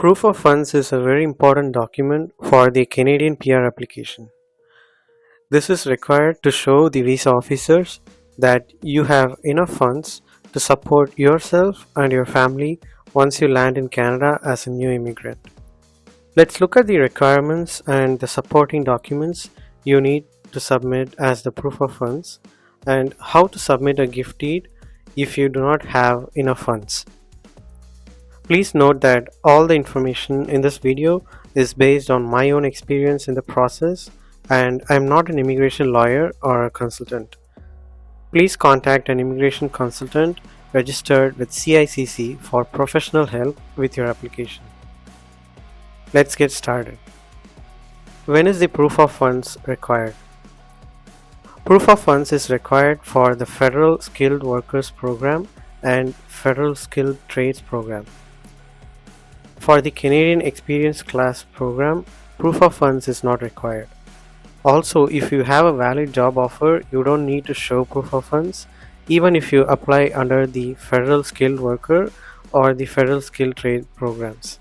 Proof of funds is a very important document for the Canadian PR application. This is required to show the visa officers that you have enough funds to support yourself and your family once you land in Canada as a new immigrant. Let's look at the requirements and the supporting documents you need to submit as the proof of funds and how to submit a gift deed if you do not have enough funds. Please note that all the information in this video is based on my own experience in the process and I am not an immigration lawyer or a consultant. Please contact an immigration consultant registered with CICC for professional help with your application. Let's get started. When is the proof of funds required? Proof of funds is required for the Federal Skilled Workers Program and Federal Skilled Trades Program. For the Canadian Experience Class Program, proof of funds is not required. Also, if you have a valid job offer, you don't need to show proof of funds, even if you apply under the Federal Skilled Worker or the Federal Skilled Trade programs.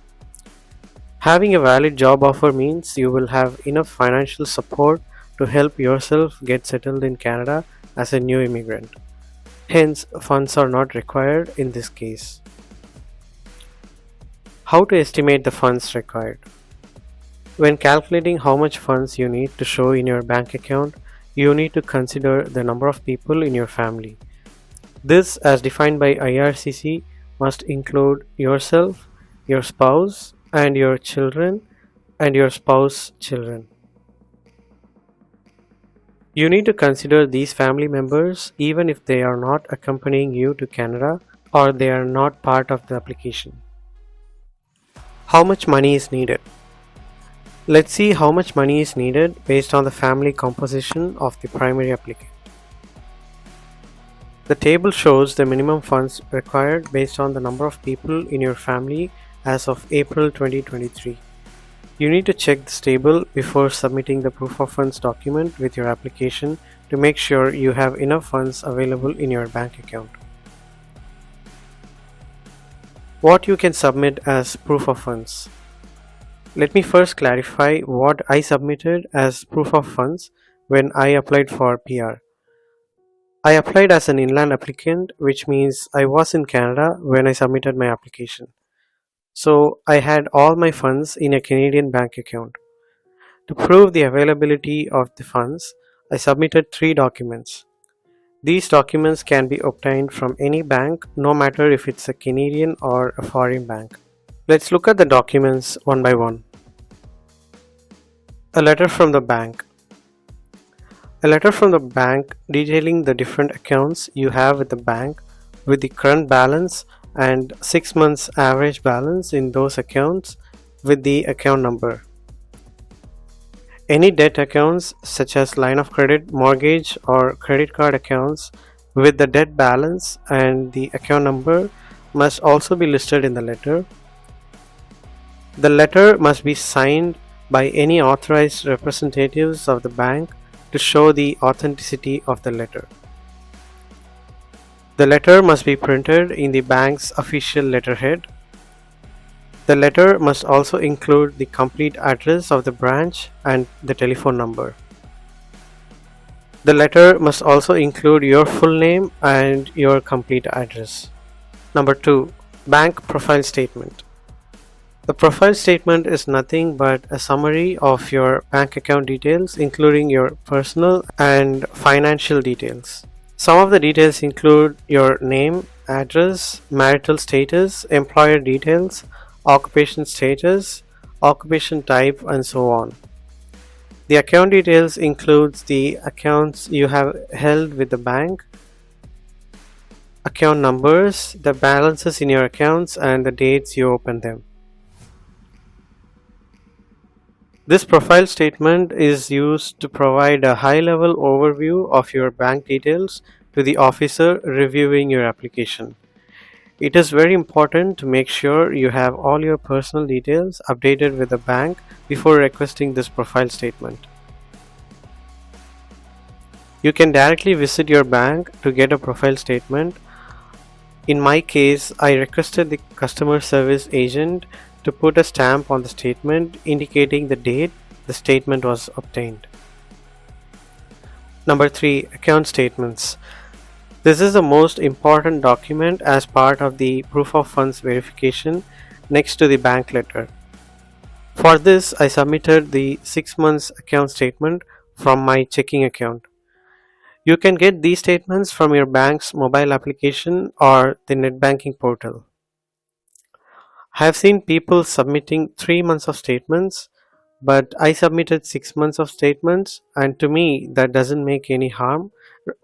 Having a valid job offer means you will have enough financial support to help yourself get settled in Canada as a new immigrant. Hence, funds are not required in this case. How to estimate the funds required? When calculating how much funds you need to show in your bank account, you need to consider the number of people in your family. This, as defined by IRCC, must include yourself, your spouse, and your children, and your spouse's children. You need to consider these family members even if they are not accompanying you to Canada or they are not part of the application. How much money is needed? Let's see how much money is needed based on the family composition of the primary applicant. The table shows the minimum funds required based on the number of people in your family as of April 2023. You need to check this table before submitting the proof of funds document with your application to make sure you have enough funds available in your bank account. What you can submit as proof of funds. Let me first clarify what I submitted as proof of funds when I applied for PR. I applied as an inland applicant, which means I was in Canada when I submitted my application. So I had all my funds in a Canadian bank account. To prove the availability of the funds, I submitted 3 documents. These documents can be obtained from any bank, no matter if it's a Canadian or a foreign bank. Let's look at the documents one by one. A letter from the bank. A letter from the bank detailing the different accounts you have with the bank with the current balance and 6 months average balance in those accounts with the account number. Any debt accounts such as line of credit, mortgage or credit card accounts with the debt balance and the account number must also be listed in the letter. The letter must be signed by any authorized representatives of the bank to show the authenticity of the letter. The letter must be printed in the bank's official letterhead. The letter must also include the complete address of the branch and the telephone number. The letter must also include your full name and your complete address. Number 2. Bank profile statement. The profile statement is nothing but a summary of your bank account details, including your personal and financial details. Some of the details include your name, address, marital status, employer details, occupation status, occupation type, and so on. The account details includes the accounts you have held with the bank, account numbers, the balances in your accounts, and the dates you opened them. This profile statement is used to provide a high-level overview of your bank details to the officer reviewing your application. It is very important to make sure you have all your personal details updated with the bank before requesting this profile statement. You can directly visit your bank to get a profile statement. In my case, I requested the customer service agent to put a stamp on the statement indicating the date the statement was obtained. Number 3. Account statements. This is the most important document as part of the proof of funds verification next to the bank letter. For this, I submitted the 6 months account statement from my checking account. You can get these statements from your bank's mobile application or the net banking portal. I have seen people submitting 3 months of statements, but I submitted 6 months of statements, and to me that doesn't make any harm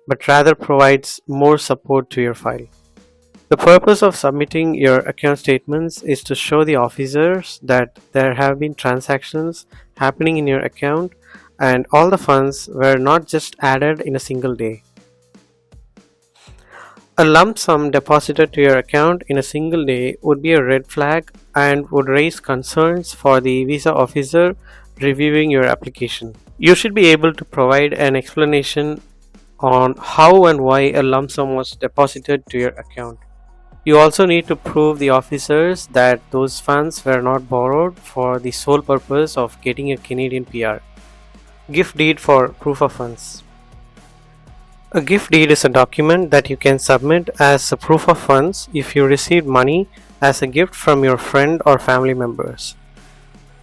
but rather provides more support to your file. The purpose of submitting your account statements is to show the officers that there have been transactions happening in your account and all the funds were not just added in a single day. A lump sum deposited to your account in a single day would be a red flag and would raise concerns for the visa officer reviewing your application. You should be able to provide an explanation on how and why a lump sum was deposited to your account. You also need to prove the officers that those funds were not borrowed for the sole purpose of getting a Canadian PR. Gift deed for proof of funds. A gift deed is a document that you can submit as a proof of funds if you received money as a gift from your friend or family members.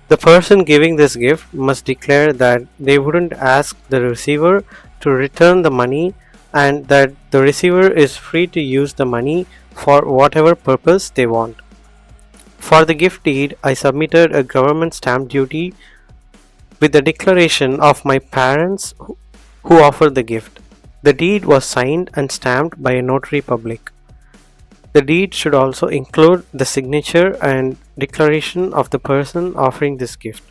The person giving this gift must declare that they wouldn't ask the receiver to return the money and that the receiver is free to use the money for whatever purpose they want. For the gift deed, I submitted a government stamp duty with the declaration of my parents who offered the gift. The deed was signed and stamped by a notary public. The deed should also include the signature and declaration of the person offering this gift.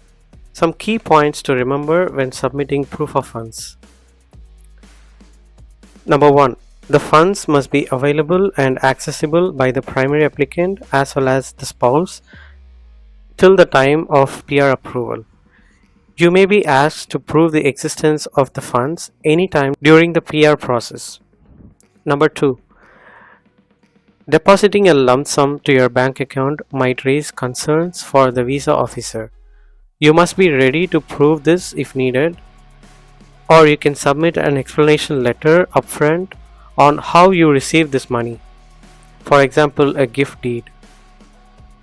Some key points to remember when submitting proof of funds. Number 1. The funds must be available and accessible by the primary applicant as well as the spouse till the time of PR approval. You may be asked to prove the existence of the funds anytime during the PR process. Number 2. Depositing a lump sum to your bank account might raise concerns for the visa officer. You must be ready to prove this if needed, or you can submit an explanation letter upfront on how you received this money. For example, a gift deed.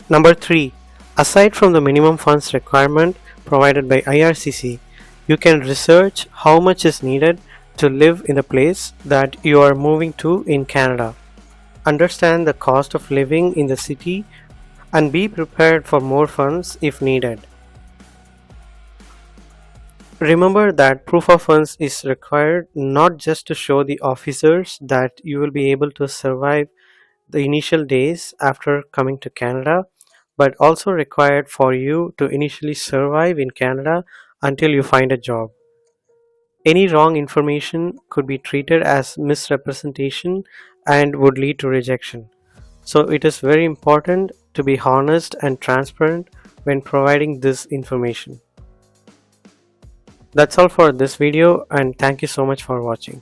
Number 3. Aside from the minimum funds requirement provided by IRCC, you can research how much is needed to live in the place that you are moving to in Canada. Understand the cost of living in the city and be prepared for more funds if needed. Remember that proof of funds is required not just to show the officers that you will be able to survive the initial days after coming to Canada, but also required for you to initially survive in Canada until you find a job. Any wrong information could be treated as misrepresentation and would lead to rejection. So it is very important to be honest and transparent when providing this information. That's all for this video, and thank you so much for watching.